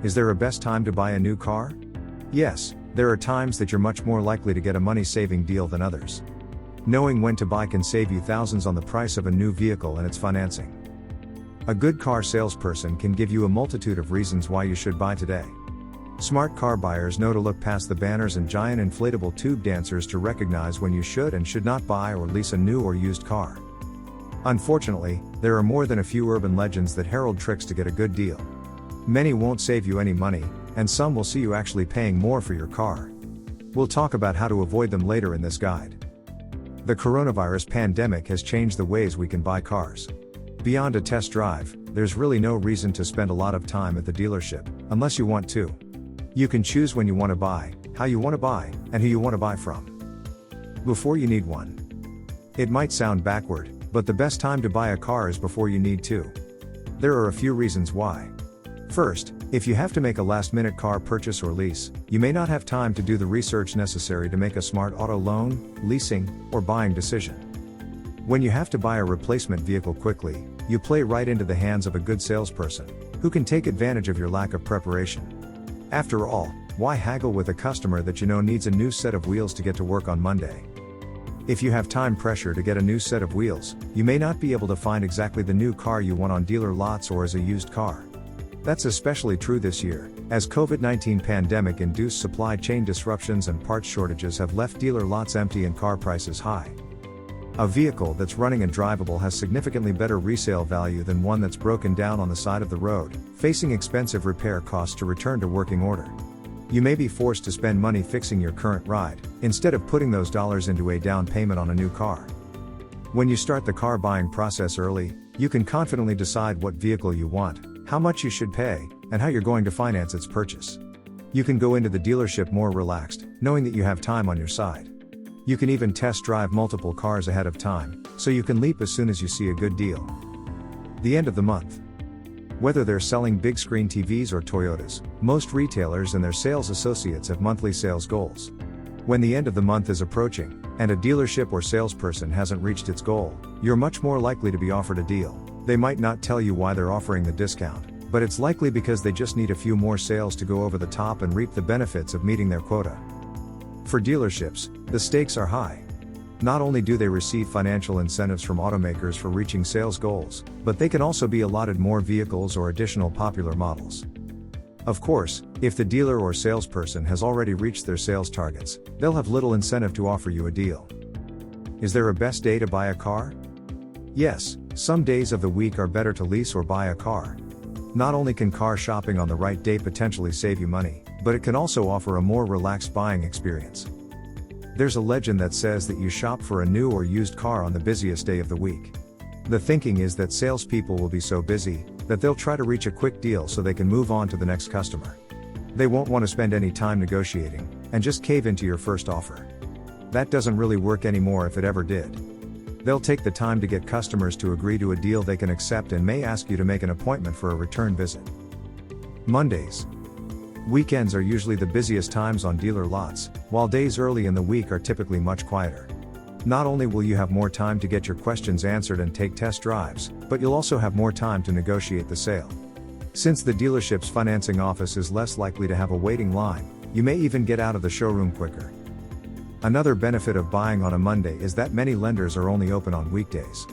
Is there a best time to buy a new car? Yes, there are times that you're much more likely to get a money-saving deal than others. Knowing when to buy can save you thousands on the price of a new vehicle and its financing. A good car salesperson can give you a multitude of reasons why you should buy today. Smart car buyers know to look past the banners and giant inflatable tube dancers to recognize when you should and should not buy or lease a new or used car. Unfortunately, there are more than a few urban legends that herald tricks to get a good deal. Many won't save you any money, and some will see you actually paying more for your car. We'll talk about how to avoid them later in this guide. The coronavirus pandemic has changed the ways we can buy cars. Beyond a test drive, there's really no reason to spend a lot of time at the dealership, unless you want to. You can choose when you want to buy, how you want to buy, and who you want to buy from. Before you need one. It might sound backward, but the best time to buy a car is before you need to. There are a few reasons why. First, if you have to make a last-minute car purchase or lease, you may not have time to do the research necessary to make a smart auto loan, leasing, or buying decision. When you have to buy a replacement vehicle quickly, you play right into the hands of a good salesperson, who can take advantage of your lack of preparation. After all, why haggle with a customer that you know needs a new set of wheels to get to work on Monday? If you have time pressure to get a new set of wheels, you may not be able to find exactly the new car you want on dealer lots or as a used car. That's especially true this year, as COVID-19 pandemic-induced supply chain disruptions and parts shortages have left dealer lots empty and car prices high. A vehicle that's running and drivable has significantly better resale value than one that's broken down on the side of the road, facing expensive repair costs to return to working order. You may be forced to spend money fixing your current ride, instead of putting those dollars into a down payment on a new car. When you start the car buying process early, you can confidently decide what vehicle you want, how much you should pay, and how you're going to finance its purchase. You can go into the dealership more relaxed, knowing that you have time on your side. You can even test drive multiple cars ahead of time, so you can leap as soon as you see a good deal. The end of the month. Whether they're selling big screen TVs or Toyotas, most retailers and their sales associates have monthly sales goals. When the end of the month is approaching, and a dealership or salesperson hasn't reached its goal, you're much more likely to be offered a deal. They might not tell you why they're offering the discount, but it's likely because they just need a few more sales to go over the top and reap the benefits of meeting their quota. For dealerships, the stakes are high. Not only do they receive financial incentives from automakers for reaching sales goals, but they can also be allotted more vehicles or additional popular models. Of course, if the dealer or salesperson has already reached their sales targets, they'll have little incentive to offer you a deal. Is there a best day to buy a car? Yes, some days of the week are better to lease or buy a car. Not only can car shopping on the right day potentially save you money, but it can also offer a more relaxed buying experience. There's a legend that says that you shop for a new or used car on the busiest day of the week. The thinking is that salespeople will be so busy that they'll try to reach a quick deal so they can move on to the next customer. They won't want to spend any time negotiating, and just cave into your first offer. That doesn't really work anymore if it ever did. They'll take the time to get customers to agree to a deal they can accept and may ask you to make an appointment for a return visit. Mondays. Weekends are usually the busiest times on dealer lots, while days early in the week are typically much quieter. Not only will you have more time to get your questions answered and take test drives, but you'll also have more time to negotiate the sale. Since the dealership's financing office is less likely to have a waiting line, you may even get out of the showroom quicker. Another benefit of buying on a Monday is that many lenders are only open on weekdays.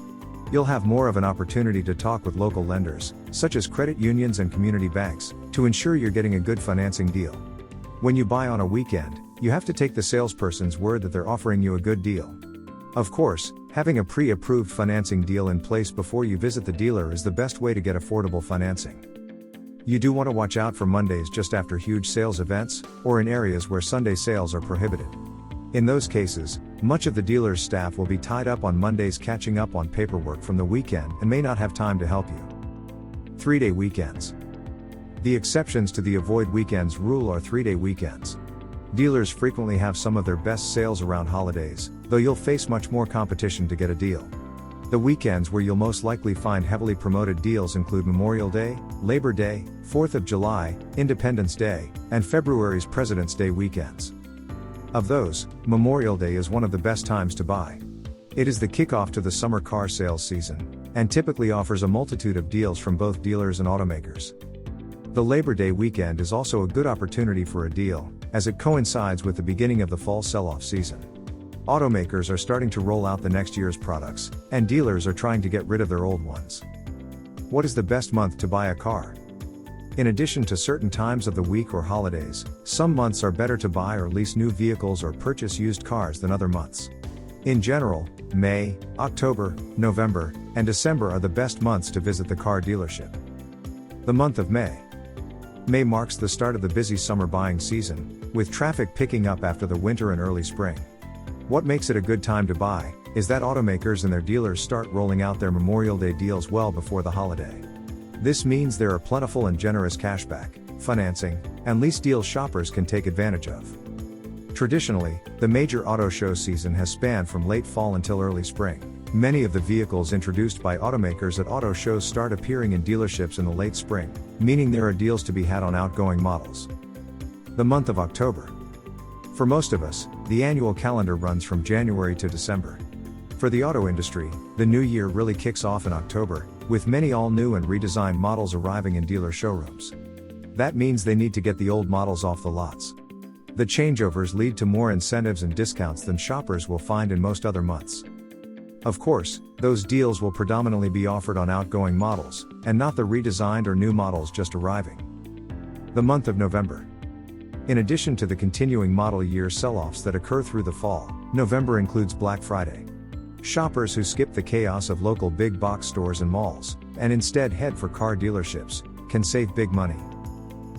You'll have more of an opportunity to talk with local lenders, such as credit unions and community banks, to ensure you're getting a good financing deal. When you buy on a weekend, you have to take the salesperson's word that they're offering you a good deal. Of course, having a pre-approved financing deal in place before you visit the dealer is the best way to get affordable financing. You do want to watch out for Mondays just after huge sales events, or in areas where Sunday sales are prohibited. In those cases, much of the dealer's staff will be tied up on Mondays catching up on paperwork from the weekend and may not have time to help you. 3-day weekends. The exceptions to the avoid weekends rule are 3-day weekends. Dealers frequently have some of their best sales around holidays, though you'll face much more competition to get a deal. The weekends where you'll most likely find heavily promoted deals include Memorial Day, Labor Day, 4th of July, Independence Day, and February's President's Day weekends. Of those, Memorial Day is one of the best times to buy. It is the kickoff to the summer car sales season, and typically offers a multitude of deals from both dealers and automakers. The Labor Day weekend is also a good opportunity for a deal, as it coincides with the beginning of the fall sell-off season. Automakers are starting to roll out the next year's products, and dealers are trying to get rid of their old ones. What is the best month to buy a car? In addition to certain times of the week or holidays, some months are better to buy or lease new vehicles or purchase used cars than other months. In general, May, October, November, and December are the best months to visit the car dealership. The month of May. May marks the start of the busy summer buying season, with traffic picking up after the winter and early spring. What makes it a good time to buy is that automakers and their dealers start rolling out their Memorial Day deals well before the holiday. This means there are plentiful and generous cashback, financing, and lease deals shoppers can take advantage of. Traditionally, the major auto show season has spanned from late fall until early spring. Many of the vehicles introduced by automakers at auto shows start appearing in dealerships in the late spring, meaning there are deals to be had on outgoing models. The month of October. For most of us, the annual calendar runs from January to December. For the auto industry, the new year really kicks off in October, with many all-new and redesigned models arriving in dealer showrooms. That means they need to get the old models off the lots. The changeovers lead to more incentives and discounts than shoppers will find in most other months. Of course, those deals will predominantly be offered on outgoing models, and not the redesigned or new models just arriving. The month of November. In addition to the continuing model year sell-offs that occur through the fall, November includes Black Friday. Shoppers who skip the chaos of local big box stores and malls, and instead head for car dealerships, can save big money.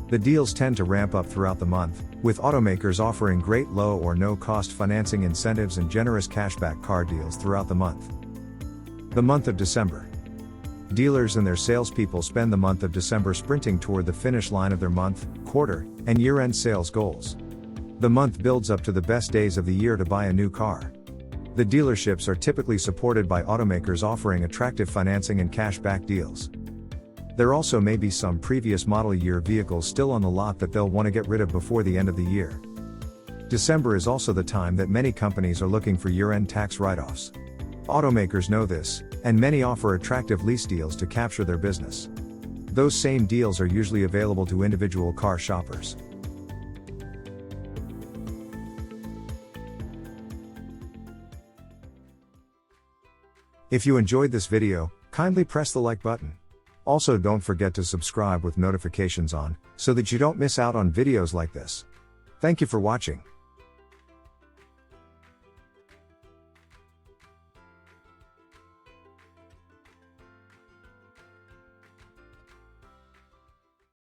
The deals tend to ramp up throughout the month, with automakers offering great low or no-cost financing incentives and generous cashback car deals throughout the month. The month of December. Dealers and their salespeople spend the month of December sprinting toward the finish line of their month, quarter, and year-end sales goals. The month builds up to the best days of the year to buy a new car. The dealerships are typically supported by automakers offering attractive financing and cashback deals. There also may be some previous model year vehicles still on the lot that they'll want to get rid of before the end of the year. December is also the time that many companies are looking for year-end tax write-offs. Automakers know this, and many offer attractive lease deals to capture their business. Those same deals are usually available to individual car shoppers. If you enjoyed this video, kindly press the like button. Also, don't forget to subscribe with notifications on, so that you don't miss out on videos like this. Thank you for watching.